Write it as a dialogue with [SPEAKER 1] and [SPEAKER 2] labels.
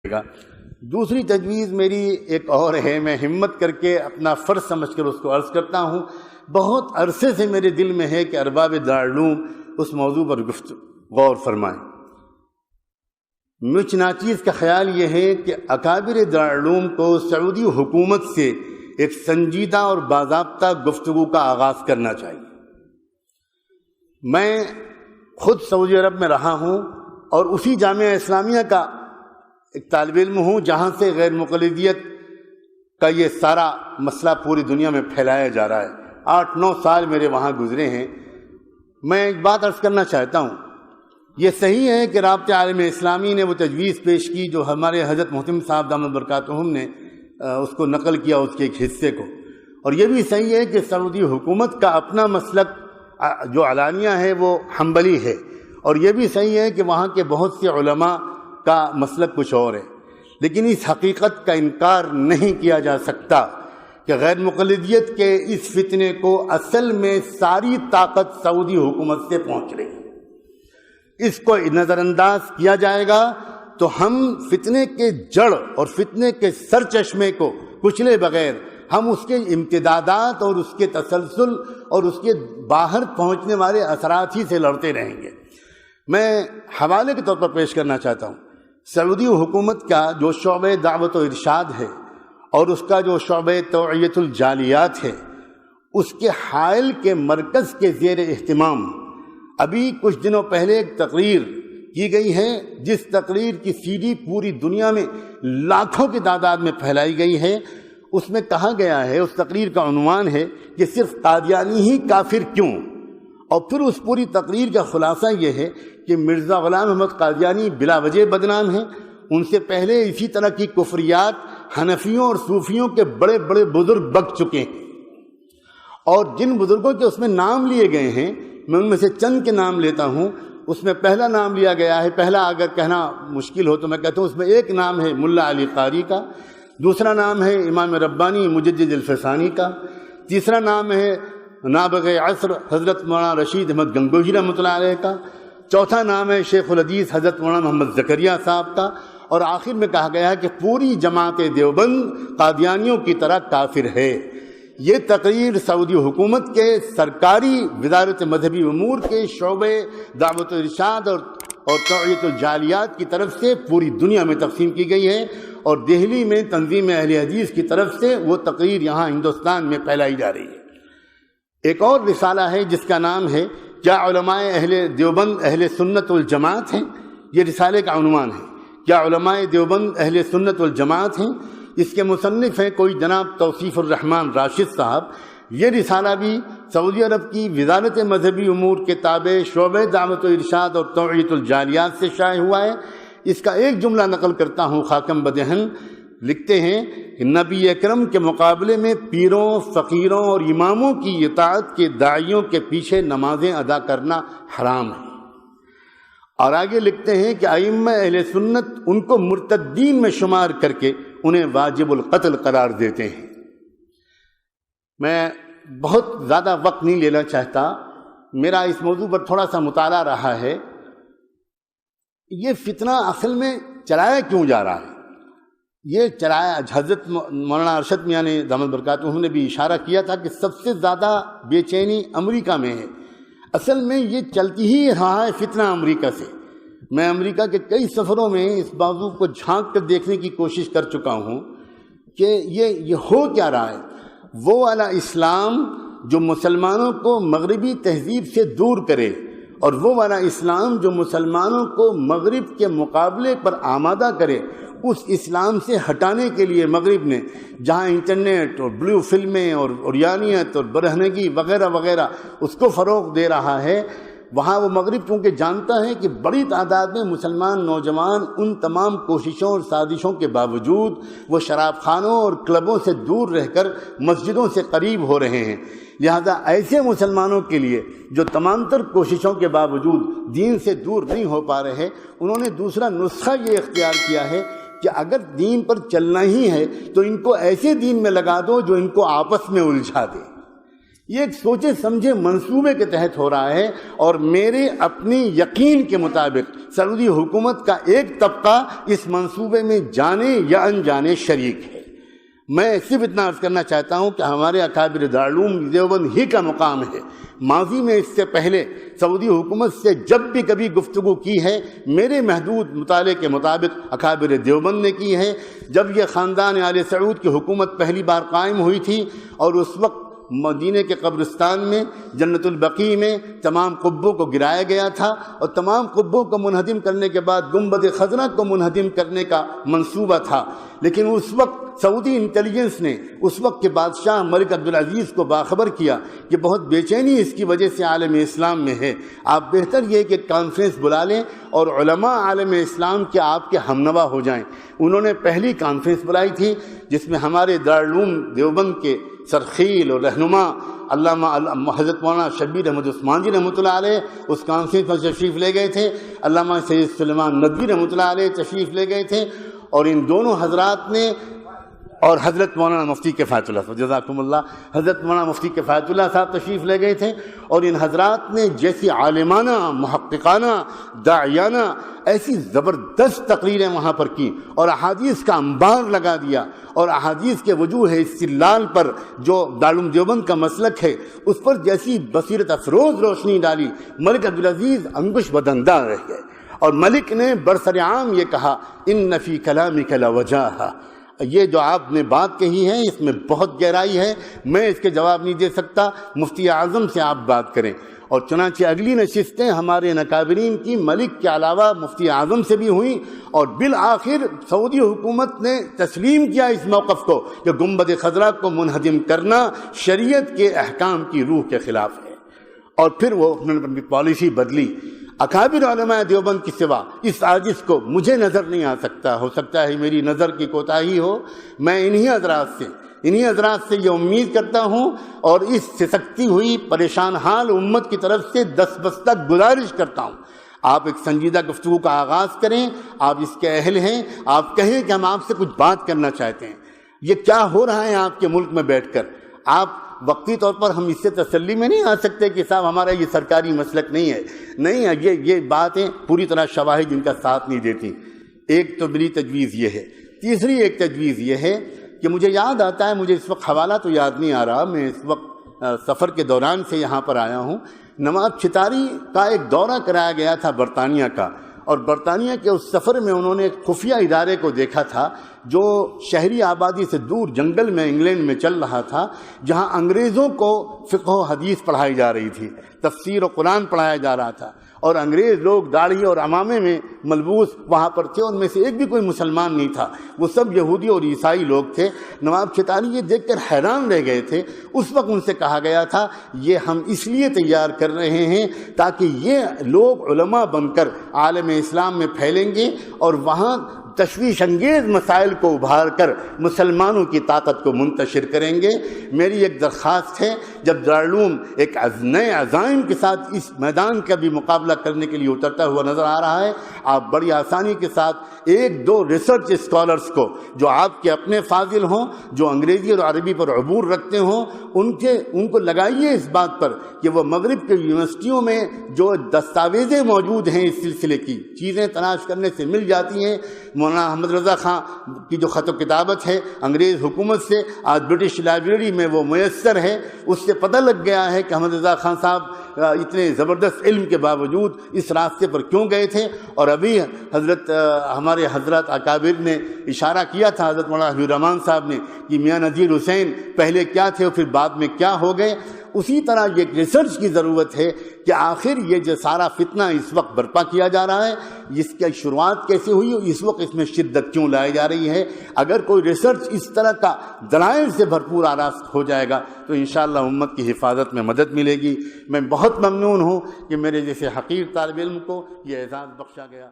[SPEAKER 1] گا۔ دوسری تجویز میری ایک اور ہے، میں ہمت کر کے اپنا فرض سمجھ کر اس کو عرض کرتا ہوں۔ بہت عرصے سے میرے دل میں ہے کہ ارباب دارالعلوم اس موضوع پر غور فرمائیں۔ مجھ ناچیز کا خیال یہ ہے کہ اکابر دارالعلوم کو سعودی حکومت سے ایک سنجیدہ اور باضابطہ گفتگو کا آغاز کرنا چاہیے۔ میں خود سعودی عرب میں رہا ہوں اور اسی جامعہ اسلامیہ کا ایک طالب علم ہوں جہاں سے غیر مقلدیت کا یہ سارا مسئلہ پوری دنیا میں پھیلایا جا رہا ہے۔ 8-9 سال میرے وہاں گزرے ہیں۔ میں ایک بات عرض کرنا چاہتا ہوں، یہ صحیح ہے کہ رابطہ عالم اسلامی نے وہ تجویز پیش کی جو ہمارے حضرت محتم صاحب دامت برکاتہم نے اس کو نقل کیا، اس کے ایک حصے کو، اور یہ بھی صحیح ہے کہ سعودی حکومت کا اپنا مسلک جو علانیہ ہے وہ حنبلی ہے، اور یہ بھی صحیح ہے کہ وہاں کے بہت سے علماء کا مسلک کچھ اور ہے۔ لیکن اس حقیقت کا انکار نہیں کیا جا سکتا کہ غیر مقلدیت کے اس فتنے کو اصل میں ساری طاقت سعودی حکومت سے پہنچ رہی ہے۔ اس کو نظر انداز کیا جائے گا تو ہم فتنے کے جڑ اور فتنے کے سر چشمے کو کچلے بغیر ہم اس کے امتدادات اور اس کے تسلسل اور اس کے باہر پہنچنے والے اثرات ہی سے لڑتے رہیں گے۔ میں حوالے کے طور پر پیش کرنا چاہتا ہوں، سعودی حکومت کا جو شعبہ دعوت و ارشاد ہے اور اس کا جو شعبہ توعیت الجالیات ہے، اس کے حائل کے مرکز کے زیر اہتمام ابھی کچھ دنوں پہلے ایک تقریر کی گئی ہے، جس تقریر کی سی ڈی پوری دنیا میں لاکھوں کی تعداد میں پھیلائی گئی ہے۔ اس میں کہا گیا ہے، اس تقریر کا عنوان ہے کہ صرف قادیانی ہی کافر کیوں، اور پھر اس پوری تقریر کا خلاصہ یہ ہے کہ مرزا غلام احمد قادیانی بلا وجہ بدنام ہیں۔ ان سے پہلے اسی طرح کی کفریات حنفیوں اور صوفیوں کے بڑے بڑے بزرگ بک چکے ہیں، اور جن بزرگوں کے اس میں نام لیے گئے ہیں میں ان میں سے چند کے نام لیتا ہوں۔ اس میں پہلا نام لیا گیا ہے، پہلا اگر کہنا مشکل ہو تو میں کہتا ہوں اس میں ایک نام ہے ملا علی قاری کا، دوسرا نام ہے امام ربانی مجدد الفسانی کا، تیسرا نام ہے نابغ عصر حضرت مولانا رشید احمد گنگوہی رحمۃ اللہ علیہ کا، چوتھا نام ہے شیخ الحدیث حضرت مولانا محمد زکریا صاحب کا، اور آخر میں کہا گیا ہے کہ پوری جماعت دیوبند قادیانیوں کی طرح کافر ہے۔ یہ تقریر سعودی حکومت کے سرکاری وزارت مذہبی امور کے شعبے دعوت و ارشاد اور توعیت الجالیات کی طرف سے پوری دنیا میں تقسیم کی گئی ہے، اور دہلی میں تنظیم اہل حدیث کی طرف سے وہ تقریر یہاں ہندوستان میں پھیلائی جا رہی ہے۔ ایک اور رسالہ ہے جس کا نام ہے کیا علماء اہل دیوبند اہل سنت والجماعت ہیں، یہ رسالے کا عنوان ہے، کیا علماء دیوبند اہل سنت والجماعت ہیں۔ اس کے مصنف ہیں کوئی جناب توصیف الرحمن راشد صاحب۔ یہ رسالہ بھی سعودی عرب کی وزارت مذہبی امور کے تابع شعبہ دعوت و ارشاد اور توعیت الجالیات سے شائع ہوا ہے۔ اس کا ایک جملہ نقل کرتا ہوں خاکم بدہن، لکھتے ہیں کہ نبی اکرم کے مقابلے میں پیروں، فقیروں اور اماموں کی اطاعت کے داعیوں کے پیچھے نمازیں ادا کرنا حرام ہے، اور آگے لکھتے ہیں کہ ائمہ اہل سنت ان کو مرتدین میں شمار کر کے انہیں واجب القتل قرار دیتے ہیں۔ میں بہت زیادہ وقت نہیں لینا چاہتا، میرا اس موضوع پر تھوڑا سا مطالعہ رہا ہے۔ یہ فتنہ اصل میں چلایا کیوں جا رہا ہے؟ یہ چلایا، حضرت مولانا ارشد میاں نے دامت برکاتہم نے بھی اشارہ کیا تھا کہ سب سے زیادہ بے چینی امریکہ میں ہے۔ اصل میں یہ چلتی ہی رہا ہے فتنہ امریکہ سے۔ میں امریکہ کے کئی سفروں میں اس موضوع کو جھانک کر دیکھنے کی کوشش کر چکا ہوں کہ یہ ہو کیا رہا ہے۔ وہ والا اسلام جو مسلمانوں کو مغربی تہذیب سے دور کرے، اور وہ والا اسلام جو مسلمانوں کو مغرب کے مقابلے پر آمادہ کرے، اس اسلام سے ہٹانے کے لیے مغرب نے جہاں انٹرنیٹ اور بلیو فلمیں اور عریانیت اور برہنگی وغیرہ وغیرہ اس کو فروغ دے رہا ہے، وہاں وہ مغرب چونکہ جانتا ہے کہ بڑی تعداد میں مسلمان نوجوان ان تمام کوششوں اور سازشوں کے باوجود وہ شراب خانوں اور کلبوں سے دور رہ کر مسجدوں سے قریب ہو رہے ہیں۔ لہذا ایسے مسلمانوں کے لیے جو تمام تر کوششوں کے باوجود دین سے دور نہیں ہو پا رہے، انہوں نے دوسرا نسخہ یہ اختیار کیا ہے کہ اگر دین پر چلنا ہی ہے تو ان کو ایسے دین میں لگا دو جو ان کو آپس میں الجھا دے۔ یہ ایک سوچے سمجھے منصوبے کے تحت ہو رہا ہے، اور میرے اپنی یقین کے مطابق سعودی حکومت کا ایک طبقہ اس منصوبے میں جانے یا انجانے شریک ہے۔ میں صرف اتنا عرض کرنا چاہتا ہوں کہ ہمارے اکابر دارالعلوم دیوبند ہی کا مقام ہے۔ ماضی میں اس سے پہلے سعودی حکومت سے جب بھی کبھی گفتگو کی ہے، میرے محدود مطالعے کے مطابق اکابر دیوبند نے کی ہے۔ جب یہ خاندان آل سعود کی حکومت پہلی بار قائم ہوئی تھی، اور اس وقت مدینے کے قبرستان میں جنت البقیع میں تمام قبوں کو گرایا گیا تھا، اور تمام قبوں کو منہدم کرنے کے بعد گنبد خضرا کو منہدم کرنے کا منصوبہ تھا۔ لیکن اس وقت سعودی انٹیلیجنس نے اس وقت کے بادشاہ ملک عبدالعزیز کو باخبر کیا کہ بہت بے چینی اس کی وجہ سے عالم اسلام میں ہے، آپ بہتر یہ کہ کانفرنس بلا لیں اور علماء عالم اسلام کے آپ کے ہمنوا ہو جائیں۔ انہوں نے پہلی کانفرنس بلائی تھی، جس میں ہمارے دارالعلوم دیوبند کے سرخیل اور رہنما علامہ حضرت مولانا شبیر احمد عثمان جی رحمۃ اللہ علیہ اس کانفرنس میں تشریف لے گئے تھے، علامہ سید سلیمان ندوی رحمۃ اللہ علیہ تشریف لے گئے تھے، اور ان دونوں حضرات نے، اور حضرت مولانا مفتی کفایت اللہ صاحب، جزاکم اللہ، حضرت مولانا مفتی کفایت اللہ صاحب تشریف لے گئے تھے، اور ان حضرات نے جیسی عالمانہ، محققانہ، داعیانہ ایسی زبردست تقریریں وہاں پر کی، اور احادیث کا انبار لگا دیا، اور احادیث کے وجوہ استدلال پر جو دارالعلوم دیوبند کا مسلک ہے اس پر جیسی بصیرت افروز روشنی ڈالی، ملک عبدالعزیز انگوش بدندہ رہ گئے، اور ملک نے برسر عام یہ کہا ان فی کلامک لوجاہا، یہ جو آپ نے بات کہی ہے اس میں بہت گہرائی ہے، میں اس کے جواب نہیں دے سکتا، مفتی اعظم سے آپ بات کریں۔ اور چنانچہ اگلی نشستیں ہمارے نکابرین کی ملک کے علاوہ مفتی اعظم سے بھی ہوئیں، اور بالآخر سعودی حکومت نے تسلیم کیا اس موقف کو کہ گنبد خضرا کو منہدم کرنا شریعت کے احکام کی روح کے خلاف ہے، اور پھر وہ اپنی پالیسی بدلی۔ اکابر علماء دیوبند کی سوا اس عاجز کو مجھے نظر نہیں آ سکتا، ہو سکتا ہے میری نظر کی کوتاہی ہو، میں انہی حضرات سے یہ امید کرتا ہوں، اور اس سسکتی ہوئی پریشان حال امت کی طرف سے دستبستہ گزارش کرتا ہوں، آپ ایک سنجیدہ گفتگو کا آغاز کریں، آپ اس کے اہل ہیں، آپ کہیں کہ ہم آپ سے کچھ بات کرنا چاہتے ہیں۔ یہ کیا ہو رہا ہے آپ کے ملک میں بیٹھ کر؟ آپ وقتی طور پر ہم اس سے تسلی میں نہیں آ سکتے کہ صاحب ہمارا یہ سرکاری مسلک نہیں ہے، نہیں ہے، یہ باتیں پوری طرح شواہد ان کا ساتھ نہیں دیتی۔ ایک تو میری تجویز یہ ہے، تیسری ایک تجویز یہ ہے کہ مجھے یاد آتا ہے، مجھے اس وقت حوالہ تو یاد نہیں آ رہا، میں اس وقت سفر کے دوران سے یہاں پر آیا ہوں، نواب چتاری کا ایک دورہ کرایا گیا تھا برطانیہ کا، اور برطانیہ کے اس سفر میں انہوں نے ایک خفیہ ادارے کو دیکھا تھا جو شہری آبادی سے دور جنگل میں انگلینڈ میں چل رہا تھا، جہاں انگریزوں کو فقہ و حدیث پڑھائی جا رہی تھی، تفسیر و قرآن پڑھایا جا رہا تھا، اور انگریز لوگ داڑھی اور عمامے میں ملبوس وہاں پر تھے، ان میں سے ایک بھی کوئی مسلمان نہیں تھا، وہ سب یہودی اور عیسائی لوگ تھے۔ نواب چتاری یہ دیکھ کر حیران رہ گئے تھے۔ اس وقت ان سے کہا گیا تھا یہ ہم اس لیے تیار کر رہے ہیں تاکہ یہ لوگ علماء بن کر عالم اسلام میں پھیلیں گے، اور وہاں تشویش انگیز مسائل کو ابھار کر مسلمانوں کی طاقت کو منتشر کریں گے۔ میری ایک درخواست ہے، جب دارالعلوم ایک نئے عزائم کے ساتھ اس میدان کا بھی مقابلہ کرنے کے لیے اترتا ہوا نظر آ رہا ہے، آپ بڑی آسانی کے ساتھ ایک دو ریسرچ اسکالرز کو جو آپ کے اپنے فاضل ہوں، جو انگریزی اور عربی پر عبور رکھتے ہوں، ان کو لگائیے اس بات پر کہ وہ مغرب کے یونیورسٹیوں میں جو دستاویزیں موجود ہیں اس سلسلے کی چیزیں تلاش کرنے سے مل جاتی ہیں۔ مولانا احمد رضا خان کی جو خط و کتابت ہے انگریز حکومت سے، آج برٹش لائبریری میں وہ میسر ہے، اس سے پتہ لگ گیا ہے کہ احمد رضا خان صاحب اتنے زبردست علم کے باوجود اس راستے پر کیوں گئے تھے۔ اور ابھی ہمارے حضرت اکابر نے اشارہ کیا تھا، حضرت مولانا حبیب الرحمان صاحب نے، کہ میاں نذیر حسین پہلے کیا تھے اور پھر بعد میں کیا ہو گئے۔ اسی طرح یہ ریسرچ کی ضرورت ہے کہ آخر یہ جو سارا فتنہ اس وقت برپا کیا جا رہا ہے، اس کی شروعات کیسے ہوئی اور اس وقت اس میں شدت کیوں لائی جا رہی ہے۔ اگر کوئی ریسرچ اس طرح کا دلائل سے بھرپور آراستہ ہو جائے گا تو انشاءاللہ امت کی حفاظت میں مدد ملے گی۔ میں بہت ممنون ہوں کہ میرے جیسے حقیر طالب علم کو یہ اعزاز بخشا گیا۔